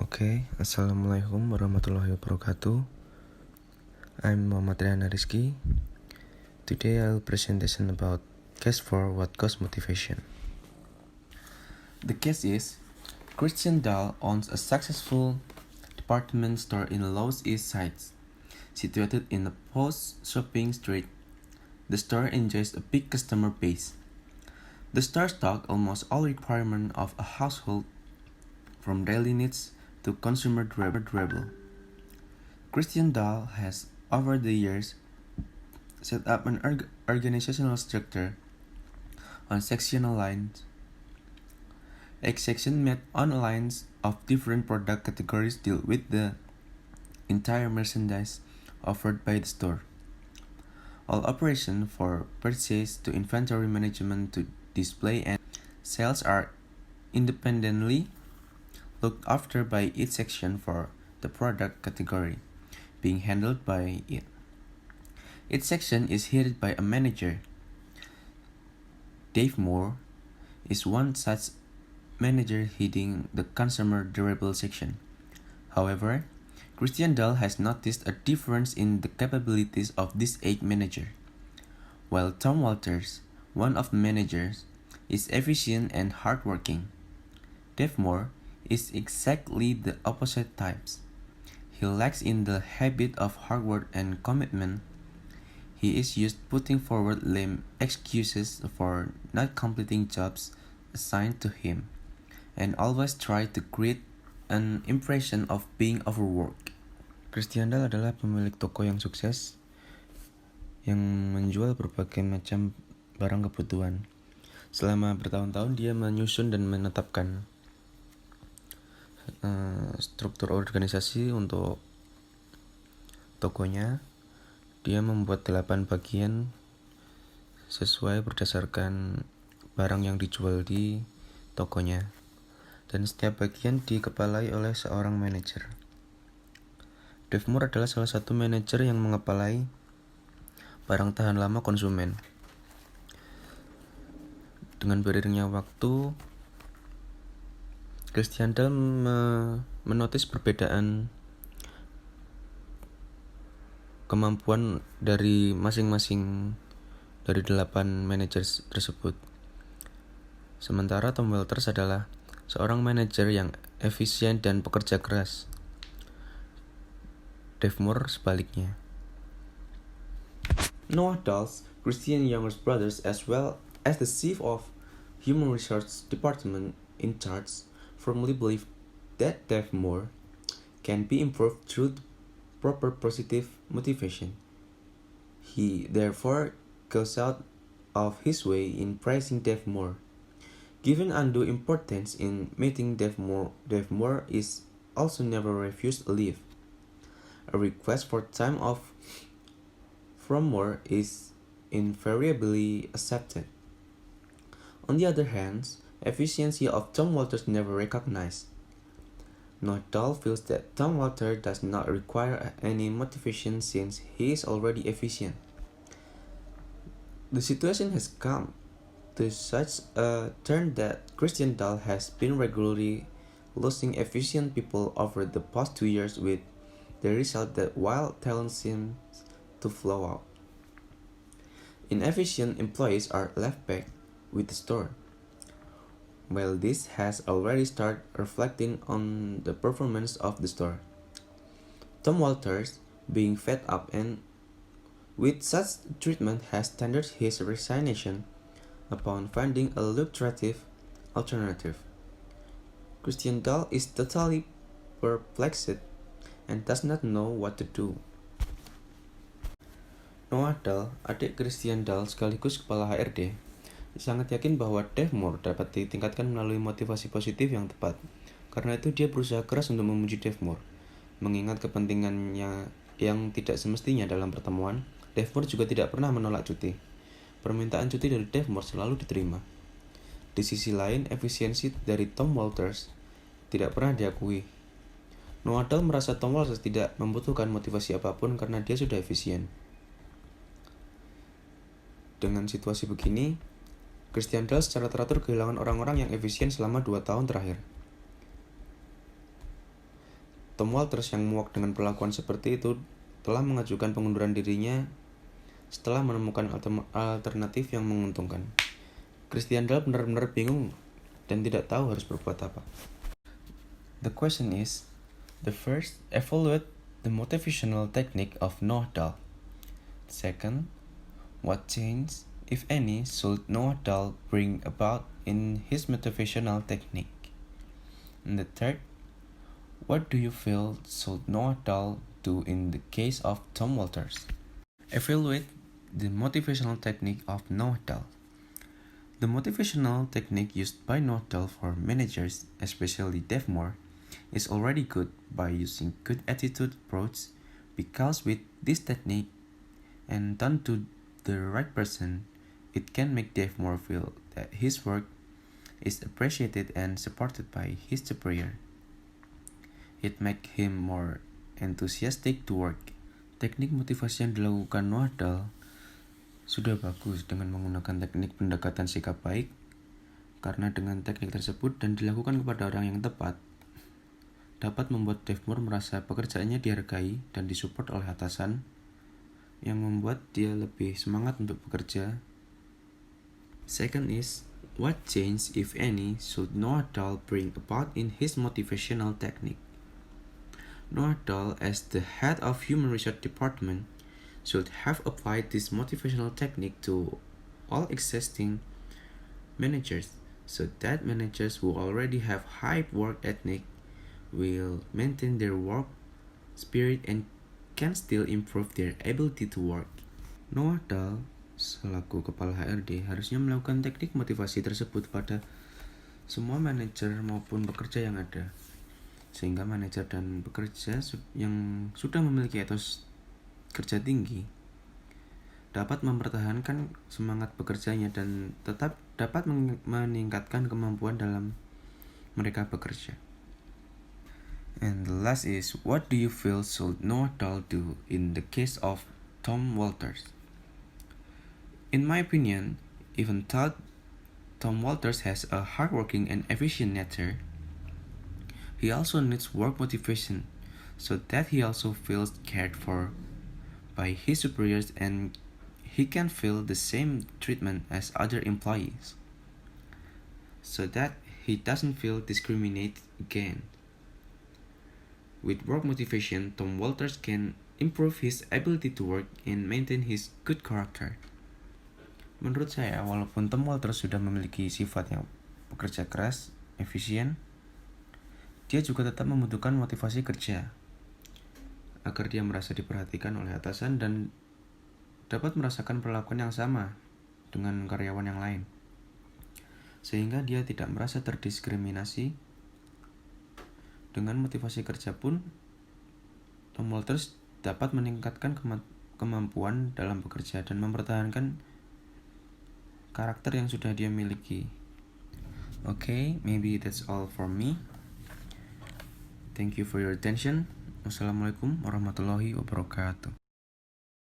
Assalamualaikum warahmatullahi wabarakatuh. I'm Muhammad Riana Rizky. Today I'll presentation about case for what cause motivation. The case is Christian Dahl owns a successful department store in Lowe's East Side, situated in a post-shopping street. The store enjoys a big customer base. The store stocks almost all requirements of a household, from daily needs to consumer durable. Christian Dahl has, over the years, set up an organizational structure on sectional lines. Each section made on lines of different product categories deal with the entire merchandise offered by the store. All operations for purchase to inventory management to display and sales are independently looked after by each section for the product category being handled by it. Each section is headed by a manager. Dave Moore is one such manager heading the consumer durable section. However, Christian Dahl has noticed a difference in the capabilities of this 8th manager. While Tom Walters, one of the managers, is efficient and hardworking, Dave Moore is exactly the opposite types. He lacks in the habit of hard work and commitment. He is used putting forward lame excuses for not completing jobs assigned to him, and always try to create an impression of being overworked. Christian Dahl adalah pemilik toko yang sukses yang menjual berbagai macam barang kebutuhan. Selama bertahun-tahun dia menyusun dan menetapkan struktur organisasi untuk tokonya. Dia membuat 8 bagian sesuai berdasarkan barang yang dijual di tokonya, dan setiap bagian dikepalai oleh seorang manajer. Dave Moore adalah salah satu manajer yang mengepalai barang tahan lama konsumen. Dengan beriringnya waktu, Christian Dahl menotis perbedaan kemampuan dari masing-masing dari 8 manajer tersebut. Sementara Tom Walters adalah seorang manajer yang efisien dan pekerja keras. Dave Moore sebaliknya. Noah Dahl's Christian younger brothers, as well as the chief of human resource department in charge, firmly believe that Dave Moore can be improved through proper positive motivation. He therefore goes out of his way in praising Dave Moore. Given undue importance in meeting Dave Moore is also never refused a leave. A request for time off from Moore is invariably accepted. On the other hand, efficiency of Tom Walters never recognized. Noah Dahl feels that Tom Walters does not require any motivation since he is already efficient. The situation has come to such a turn that Christian Dahl has been regularly losing efficient people over the past 2 years, with the result that wild talent seems to flow out. Inefficient employees are left back with the store. While this has already started reflecting on the performance of the store, Tom Walters, being fed up and with such treatment, has tendered his resignation upon finding a lucrative alternative. Christian Dahl is totally perplexed and does not know what to do. Noah Dahl, adik Christian Dahl sekaligus kepala HRD, sangat yakin bahwa Dave Moore dapat ditingkatkan melalui motivasi positif yang tepat. Karena itu dia berusaha keras untuk memuji Dave Moore. Mengingat kepentingannya yang tidak semestinya dalam pertemuan, Dave Moore juga tidak pernah menolak cuti. Permintaan cuti dari Dave Moore selalu diterima. Di sisi lain, efisiensi dari Tom Walters tidak pernah diakui. Noah Dahl merasa Tom Walters tidak membutuhkan motivasi apapun karena dia sudah efisien. Dengan situasi begini, Christian Dahl secara teratur kehilangan orang-orang yang efisien selama 2 tahun terakhir. Tom Walters yang muak dengan perlakuan seperti itu telah mengajukan pengunduran dirinya setelah menemukan alternatif yang menguntungkan. Christian Dahl benar-benar bingung dan tidak tahu harus berbuat apa. The question is, the first, evaluate the motivational technique of Noah Dahl. Second, what change, if any, should Noah Dahl bring about in his motivational technique? And the third, what do you feel should Noah Dahl do in the case of Tom Walters? Evaluate the motivational technique of Noah Dahl. The motivational technique used by Noah Dahl for managers, especially Dave Moore, is already good by using good attitude approach, because with this technique and done to the right person, it can make Dave Moore feel that his work is appreciated and supported by his superior. It make him more enthusiastic to work. Teknik motivasi yang dilakukan Noah Dahl sudah bagus dengan menggunakan teknik pendekatan sikap baik, karena dengan teknik tersebut dan dilakukan kepada orang yang tepat, dapat membuat Dave Moore merasa pekerjaannya dihargai dan disupport oleh atasan, yang membuat dia lebih semangat untuk bekerja. Second is, what change, if any, should Noah Dahl bring about in his motivational technique? Noah Dahl, as the head of Human Resource Department, should have applied this motivational technique to all existing managers, so that managers who already have high work ethic will maintain their work spirit and can still improve their ability to work. Noah Dahl, selaku kepala HRD, harusnya melakukan teknik motivasi tersebut pada semua manajer maupun pekerja yang ada, sehingga manajer dan pekerja yang sudah memiliki etos kerja tinggi dapat mempertahankan semangat bekerjanya dan tetap dapat meningkatkan kemampuan dalam mereka bekerja. And the last is, what do you feel should Noah Dahl do in the case of Tom Walters? In my opinion, even though Tom Walters has a hardworking and efficient nature, he also needs work motivation so that he also feels cared for by his superiors and he can feel the same treatment as other employees, so that he doesn't feel discriminated again. With work motivation, Tom Walters can improve his ability to work and maintain his good character. Menurut saya, walaupun Tom Walters sudah memiliki sifat yang bekerja keras, efisien, dia juga tetap membutuhkan motivasi kerja agar dia merasa diperhatikan oleh atasan dan dapat merasakan perlakuan yang sama dengan karyawan yang lain, sehingga dia tidak merasa terdiskriminasi. Dengan motivasi kerja pun, Tom Walters dapat meningkatkan kemampuan dalam bekerja dan mempertahankan karakter yang sudah dia miliki. Okay, maybe that's all for me. Thank you for your attention. Wassalamualaikum warahmatullahi wabarakatuh.